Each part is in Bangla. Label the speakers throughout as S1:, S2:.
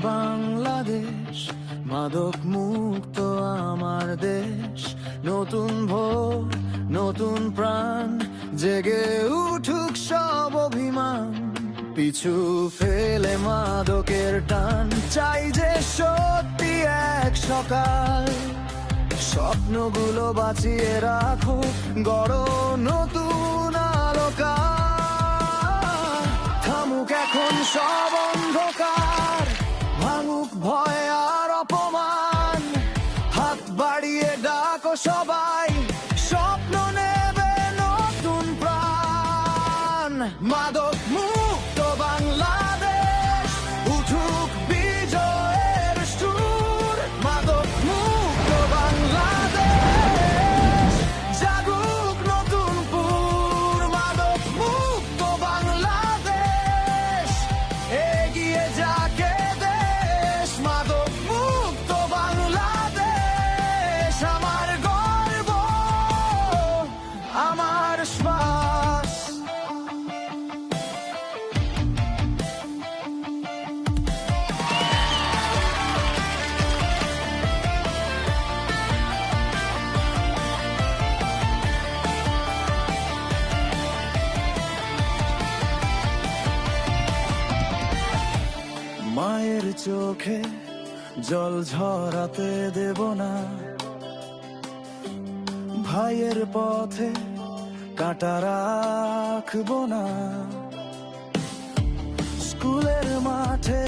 S1: বাংলাদেশ, মাদক মুক্ত আমার দেশ। নতুন ভোর, নতুন প্রাণ, জেগে উঠুক সব অভিমান। পিছু ফেলে মাদকের টান, চাই যে সত্যি এক সকাল। স্বপ্নগুলো বাঁচিয়ে রাখো, গড়ো নতুন আলোকার। থামুক এখন সব অন্ধকার, ভাঙুক ভয় আর অপমান। হাত বাড়িয়ে ডাকো সবাই, স্বপ্ন নেবে নতুন প্রাণ। মাদক মুক্ত বাংলাদেশ, উঠুক বিজয়ের সুর। মাদক মুক্ত বাংলাদেশ, জাগুক নতুন পুর। মাদক মুক্ত বাংলাদেশ, এগিয়ে যাকে দেশ। মাদক মুক্ত বাংলাদেশ, আমার গর্ব, আমার শ্বাস। মায়ের চোখে জল ঝরাতে দেব না, ভাইয়ের পথে কাঁটা রাখবো না। স্কুলের মাঠে,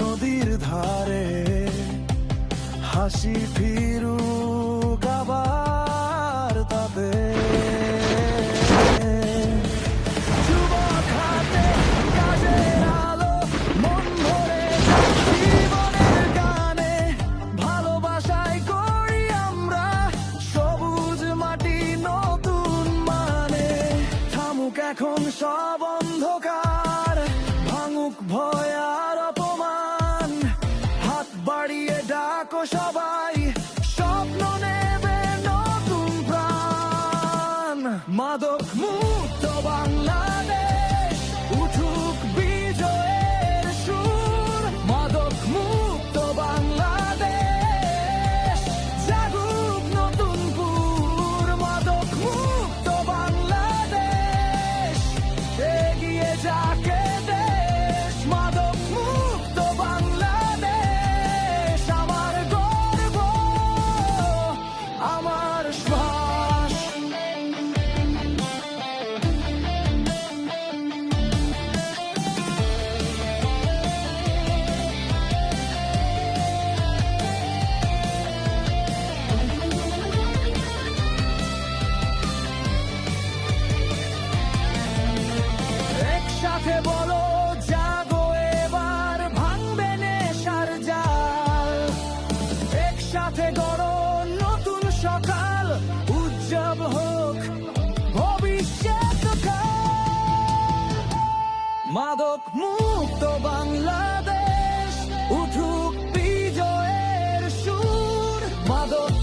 S1: নদীর ধারে, হাসি ফিরুক আবার তাতে। যুবক হাতে কাজের আলো, মন ভরে জীবনের গানে। ভালোবাসায় করি আমরা সবুজ মাটি নতুন মানে। থামুক এখন সব অন্ধকার, ভাঙুক ভয় আর অপমান। হাত বাড়িয়ে ডাকো সবাই, স্বপ্ন নেবে নতুন প্রাণ। মাদক মুক্ত বাংলাদেশ, উঠুক বিজয়ের সুর। মাদক মুক্ত বাংলাদেশ, জাগুক নতুন পুর। মাদক মুক্ত বাংলাদেশ, এগিয়ে যাকে দেশ। মাদক মুক্ত বাংলাদেশ, আমার গর্ব, আমার শ্বাস। একসাথে বলো জাগো এবার, ভাঙবে নেশার জাল। একসাথে গড়ো নতুন সকাল, উজ্জ্বল হোক ভবিষ্যৎ কাল। মাদক মুক্ত বাংলাদেশ, উঠুক বিজয়ের সুর। মাদক